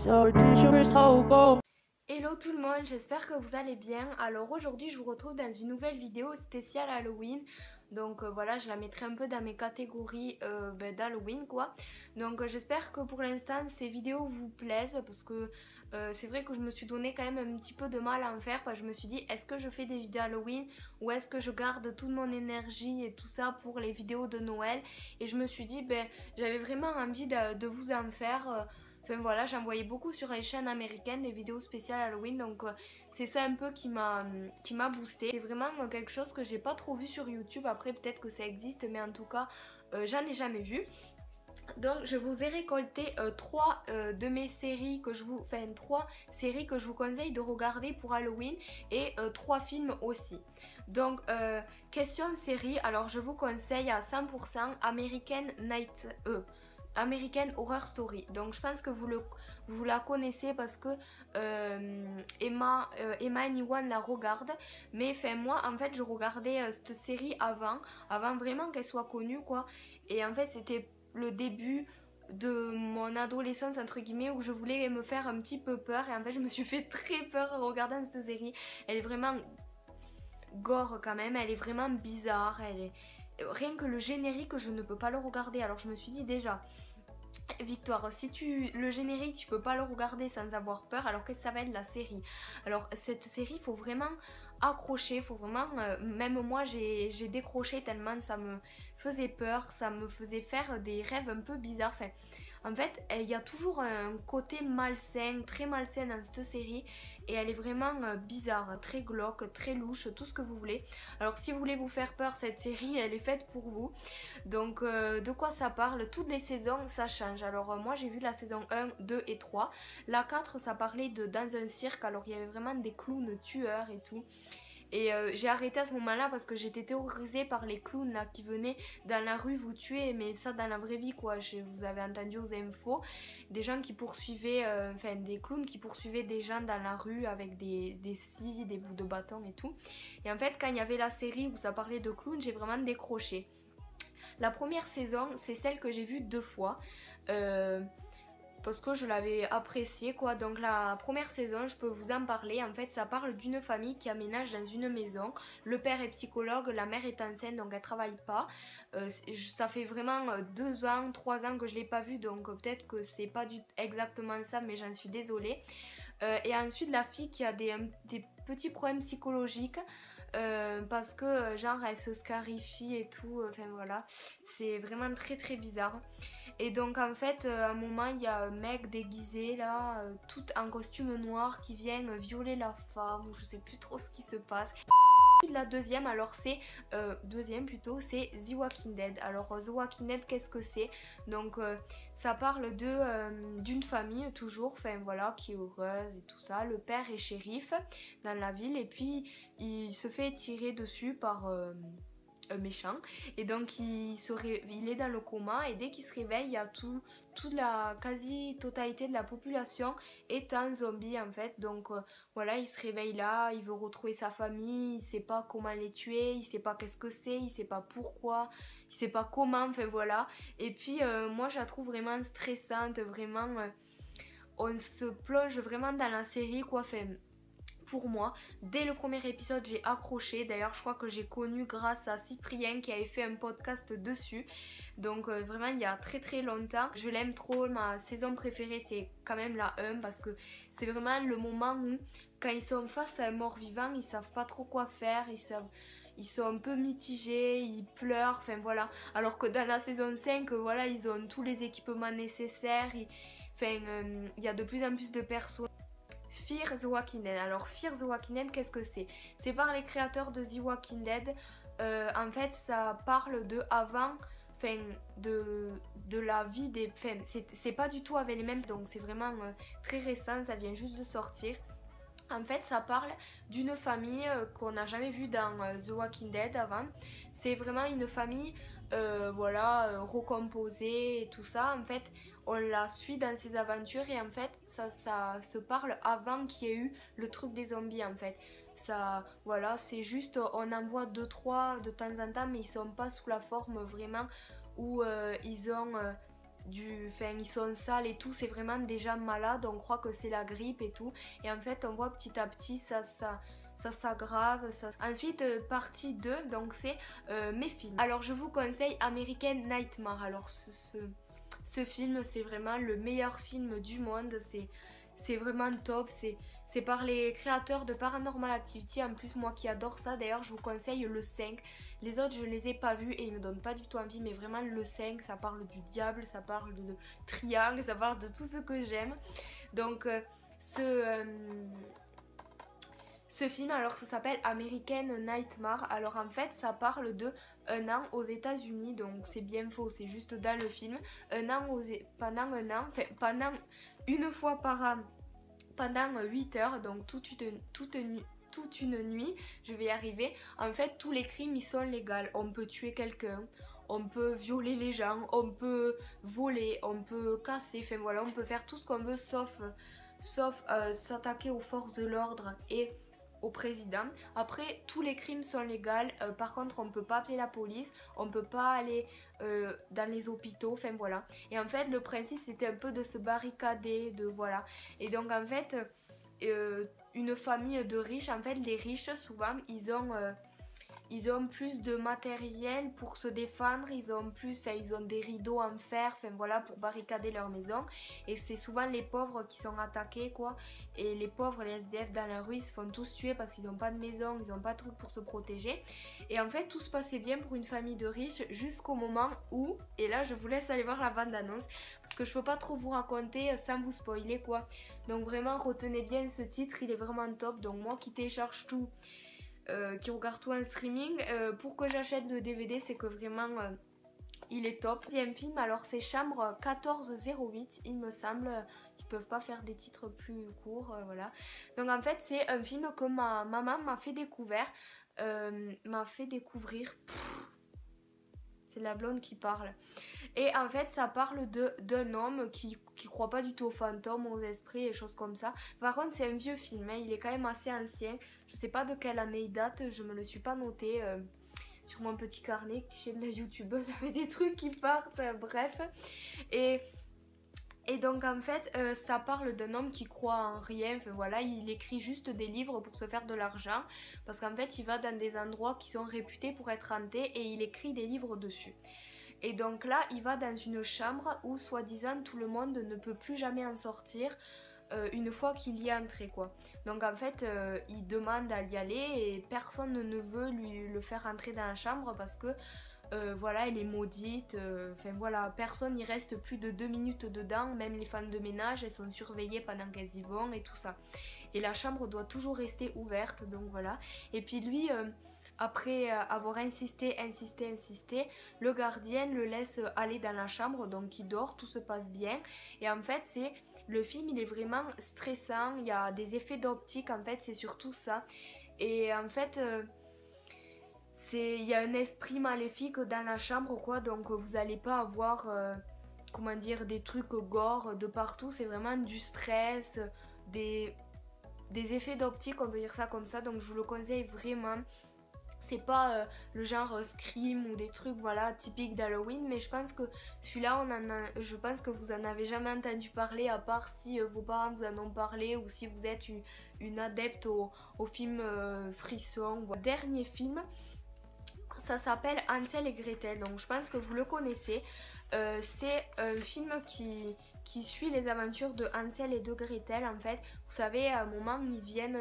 Hello tout le monde, j'espère que vous allez bien. Alors aujourd'hui je vous retrouve dans une nouvelle vidéo spéciale Halloween. Donc voilà, je la mettrai un peu dans mes catégories d'Halloween quoi. Donc j'espère que pour l'instant ces vidéos vous plaisent parce que c'est vrai que je me suis donné quand même un petit peu de mal à en faire parce que je me suis dit est-ce que je fais des vidéos Halloween ou est-ce que je garde toute mon énergie et tout ça pour les vidéos de Noël. Et je me suis dit j'avais vraiment envie de vous en faire. Enfin voilà, j'en voyais beaucoup sur les chaînes américaines des vidéos spéciales Halloween, donc c'est ça un peu qui m'a boosté. C'est vraiment quelque chose que j'ai pas trop vu sur YouTube. Après peut-être que ça existe, mais en tout cas j'en ai jamais vu. Donc je vous ai récolté trois de mes séries que je vous, enfin trois séries que je vous conseille de regarder pour Halloween et trois films aussi. Donc question série, alors je vous conseille à 100% American Horror Story. Donc je pense que vous la connaissez parce que Emma et Niwan la regarde. Mais enfin moi en fait je regardais cette série avant vraiment qu'elle soit connue quoi. Et en fait c'était le début de mon adolescence entre guillemets où je voulais me faire un petit peu peur. Et en fait je me suis fait très peur en regardant cette série. Elle est vraiment gore quand même, elle est vraiment bizarre, rien que le générique je ne peux pas le regarder. Alors je me suis dit déjà Victoire, si le générique tu peux pas le regarder sans avoir peur, alors que ça va être la série. Alors cette série faut vraiment accrocher, faut vraiment, même moi j'ai décroché tellement ça me faisait peur, ça me faisait faire des rêves un peu bizarres. Enfin, en fait il y a toujours un côté malsain, très malsain dans cette série et elle est vraiment bizarre, très glauque, très louche, tout ce que vous voulez. Alors si vous voulez vous faire peur, cette série elle est faite pour vous. Donc de quoi ça parle? Toutes les saisons ça change. Alors moi j'ai vu la saison 1, 2 et 3. La 4 ça parlait de dans un cirque, alors il y avait vraiment des clowns tueurs et tout. Et j'ai arrêté à ce moment-là parce que j'étais terrorisée par les clowns là qui venaient dans la rue vous tuer, mais ça dans la vraie vie quoi. Vous avez entendu aux infos des gens qui poursuivaient, enfin des clowns qui poursuivaient des gens dans la rue avec des scies, des bouts de bâton et tout. Et en fait quand il y avait la série où ça parlait de clowns, j'ai vraiment décroché. La première saison, c'est celle que j'ai vue 2 fois. Parce que je l'avais appréciée quoi. Donc la première saison, je peux vous en parler. En fait, ça parle d'une famille qui aménage dans une maison. Le père est psychologue, la mère est enceinte, donc elle travaille pas. Ça fait vraiment 2 ans, 3 ans que je l'ai pas vue, donc peut-être que c'est pas exactement ça, mais j'en suis désolée. Et ensuite, la fille qui a des petits problèmes psychologiques. Parce que genre elle se scarifie et tout, enfin voilà, c'est vraiment très très bizarre. Et donc en fait à un moment il y a un mec déguisé là, tout en costume noir qui vient violer la femme, ou je sais plus trop ce qui se passe. La deuxième, alors c'est c'est The Walking Dead. Alors The Walking Dead, qu'est-ce que c'est? Donc ça parle d'une famille toujours, enfin voilà, qui est heureuse et tout ça. Le père est shérif dans la ville et puis il se fait tirer dessus par un méchant, et donc il est dans le coma, et dès qu'il se réveille il y a toute la quasi-totalité de la population est un zombie en fait. Donc voilà, il se réveille là, il veut retrouver sa famille, il sait pas comment les tuer, il sait pas qu'est-ce que c'est, il sait pas pourquoi, il sait pas comment, enfin voilà. Et puis moi je la trouve vraiment stressante, vraiment on se plonge vraiment dans la série quoi. Enfin, pour moi, dès le premier épisode j'ai accroché. D'ailleurs je crois que j'ai connu grâce à Cyprien qui avait fait un podcast dessus. Donc vraiment il y a très très longtemps. Je l'aime trop, ma saison préférée c'est quand même la 1 parce que c'est vraiment le moment où quand ils sont face à un mort-vivant ils savent pas trop quoi faire, ils sont un peu mitigés, ils pleurent, enfin voilà. Alors que dans la saison 5, voilà, ils ont tous les équipements nécessaires, il y a de plus en plus de personnes. Fear the Walking Dead. Alors Fear the Walking Dead, qu'est-ce que c'est? C'est par les créateurs de The Walking Dead. En fait ça parle de avant, enfin de la vie des... Enfin c'est pas du tout avec les mêmes, donc c'est vraiment très récent, ça vient juste de sortir. En fait ça parle d'une famille qu'on n'a jamais vue dans The Walking Dead avant. C'est vraiment une famille voilà, recomposée et tout ça. En fait on la suit dans ses aventures et en fait ça se parle avant qu'il y ait eu le truc des zombies en fait. Ça, voilà, c'est juste on en voit 2-3 de temps en temps, mais ils sont pas sous la forme vraiment où ils ont enfin, ils sont sales et tout, c'est vraiment des gens malades, on croit que c'est la grippe et tout. Et en fait, on voit petit à petit ça s'aggrave. Ensuite, partie 2, donc c'est mes films. Alors, je vous conseille American Nightmare. Alors, ce film, c'est vraiment le meilleur film du monde. C'est vraiment top. C'est par les créateurs de Paranormal Activity. En plus, moi qui adore ça, d'ailleurs, je vous conseille le 5. Les autres, je les ai pas vus et ils me donnent pas du tout envie. Mais vraiment, le 5, ça parle du diable, ça parle de triangle, ça parle de tout ce que j'aime. Donc, ce film, alors ça s'appelle American Nightmare. Alors en fait, ça parle de un an aux États-Unis, donc c'est bien faux, c'est juste dans le film. Pendant un an, enfin pendant une fois par an, pendant 8 heures, donc toute une nuit, je vais y arriver. En fait, tous les crimes ils sont légaux. On peut tuer quelqu'un, on peut violer les gens, on peut voler, on peut casser, enfin voilà, on peut faire tout ce qu'on veut sauf s'attaquer aux forces de l'ordre et au président. Après, tous les crimes sont légaux. Par contre, on peut pas appeler la police, on peut pas aller dans les hôpitaux, enfin voilà. Et en fait, le principe, c'était un peu de se barricader, de voilà. Et donc, en fait, une famille de riches, en fait, les riches, souvent, ils ont plus de matériel pour se défendre, ils ont des rideaux en fer, enfin voilà, pour barricader leur maison. Et c'est souvent les pauvres qui sont attaqués, quoi. Et les pauvres, les SDF dans la rue, ils se font tous tuer parce qu'ils n'ont pas de maison, ils n'ont pas de trucs pour se protéger. Et en fait, tout se passait bien pour une famille de riches jusqu'au moment où, et là je vous laisse aller voir la bande-annonce, parce que je peux pas trop vous raconter sans vous spoiler, quoi. Donc vraiment, retenez bien ce titre, il est vraiment top. Donc moi qui télécharge tout, qui regarde tout en streaming, pour que j'achète le DVD, c'est que vraiment il est top. Deuxième film, alors c'est Chambre 1408, il me semble. Ils peuvent pas faire des titres plus courts, voilà. Donc en fait, c'est un film que ma maman m'a fait découvrir. C'est la blonde qui parle. Et en fait, ça parle d'un homme qui croit pas du tout aux fantômes, aux esprits et choses comme ça. Par contre, c'est un vieux film, hein, il est quand même assez ancien. Je sais pas de quelle année il date, je me le suis pas noté sur mon petit carnet. Chez la youtubeuse, avait des trucs qui partent, bref. Et donc en fait, ça parle d'un homme qui croit en rien, enfin voilà, il écrit juste des livres pour se faire de l'argent, parce qu'en fait il va dans des endroits qui sont réputés pour être hantés et il écrit des livres dessus. Et donc là, il va dans une chambre où soi-disant tout le monde ne peut plus jamais en sortir une fois qu'il y est entré, quoi. Donc en fait, il demande à y aller et personne ne veut lui le faire entrer dans la chambre parce que voilà, elle est maudite, enfin voilà, personne n'y reste plus de 2 minutes dedans, même les femmes de ménage, elles sont surveillées pendant qu'elles y vont et tout ça. Et la chambre doit toujours rester ouverte, donc voilà. Et puis lui, après avoir insisté, le gardien le laisse aller dans la chambre, donc il dort, tout se passe bien. Et en fait, le film, il est vraiment stressant, il y a des effets d'optique, en fait, c'est surtout ça. Et en fait... il y a un esprit maléfique dans la chambre, quoi, donc vous allez pas avoir comment dire, des trucs gore de partout, c'est vraiment du stress, des effets d'optique, on peut dire ça comme ça, donc je vous le conseille vraiment. C'est pas le genre Scream ou des trucs voilà typiques d'Halloween, mais je pense que celui-là, je pense que vous en avez jamais entendu parler, à part si vos parents vous en ont parlé ou si vous êtes une adepte au film frisson. Voilà. Dernier film, ça s'appelle Hansel et Gretel, donc je pense que vous le connaissez. C'est un film qui suit les aventures de Hansel et de Gretel, en fait. Vous savez, à un moment, ils viennent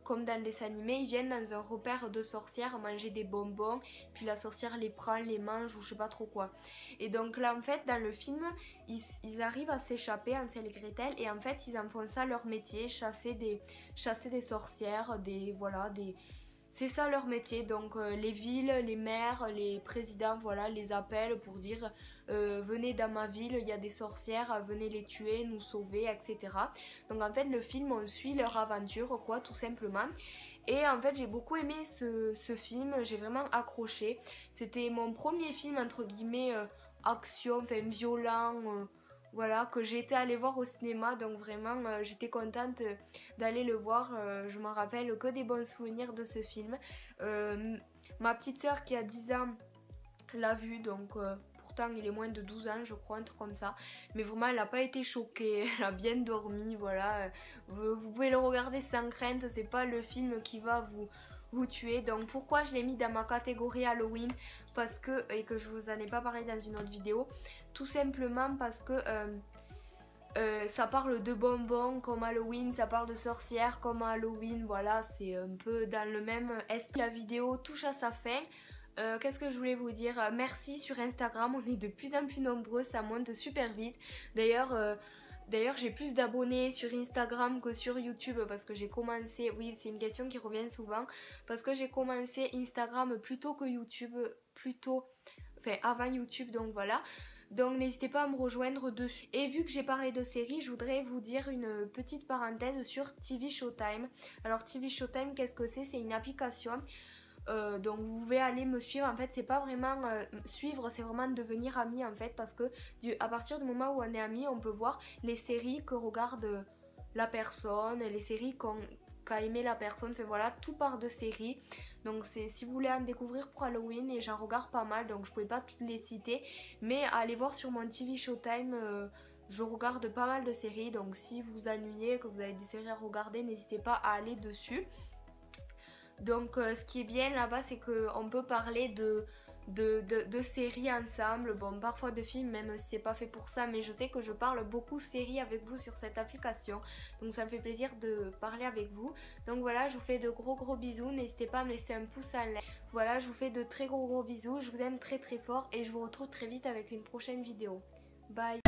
comme dans des animés, ils viennent dans un repère de sorcières manger des bonbons, puis la sorcière les prend, les mange ou je sais pas trop quoi. Et donc là, en fait, dans le film, ils arrivent à s'échapper, Hansel et Gretel, et en fait, ils en font ça leur métier, chasser des sorcières, c'est ça leur métier. Donc les villes, les maires, les présidents, voilà, les appellent pour dire venez dans ma ville, il y a des sorcières, venez les tuer, nous sauver, etc. Donc en fait le film, on suit leur aventure, quoi, tout simplement. Et en fait j'ai beaucoup aimé ce film, j'ai vraiment accroché. C'était mon premier film entre guillemets action, enfin violent, voilà, que j'ai été allée voir au cinéma, donc vraiment j'étais contente d'aller le voir. Je m'en rappelle que des bons souvenirs de ce film. Ma petite soeur qui a 10 ans l'a vu, donc pourtant pourtant il est moins de 12 ans je crois, un truc comme ça. Mais vraiment elle n'a pas été choquée, elle a bien dormi, voilà. Vous pouvez le regarder sans crainte, c'est pas le film qui va vous tuer. Donc pourquoi je l'ai mis dans ma catégorie Halloween, parce que, et que je vous en ai pas parlé dans une autre vidéo, tout simplement parce que ça parle de bonbons comme Halloween, ça parle de sorcières comme Halloween, voilà, c'est un peu dans le même esprit. La vidéo touche à sa fin. Qu'est-ce que je voulais vous dire? Merci sur Instagram, on est de plus en plus nombreux, ça monte super vite. D'ailleurs, j'ai plus d'abonnés sur Instagram que sur YouTube parce que j'ai commencé, oui c'est une question qui revient souvent, parce que j'ai commencé Instagram plutôt que YouTube, avant YouTube, donc voilà. Donc n'hésitez pas à me rejoindre dessus. Et vu que j'ai parlé de séries, je voudrais vous dire une petite parenthèse sur TV Showtime. Alors TV Showtime, qu'est-ce que c'est? C'est une application. Donc vous pouvez aller me suivre, en fait c'est pas vraiment suivre, c'est vraiment devenir ami en fait, parce que à partir du moment où on est amis, on peut voir les séries que regarde la personne, les séries qu'a aimé la personne, enfin voilà, tout part de séries. Donc c'est, si vous voulez en découvrir pour Halloween, et j'en regarde pas mal donc je pouvais pas toutes les citer, mais allez voir sur mon TV Showtime, je regarde pas mal de séries, donc si vous ennuyez, que vous avez des séries à regarder, n'hésitez pas à aller dessus. Donc ce qui est bien là-bas, c'est qu'on peut parler de séries ensemble, bon parfois de films même si c'est pas fait pour ça, mais je sais que je parle beaucoup séries avec vous sur cette application, donc ça me fait plaisir de parler avec vous. Donc voilà, je vous fais de gros bisous, n'hésitez pas à me laisser un pouce en l'air. Voilà, je vous fais de très gros bisous, je vous aime très fort et je vous retrouve très vite avec une prochaine vidéo. Bye.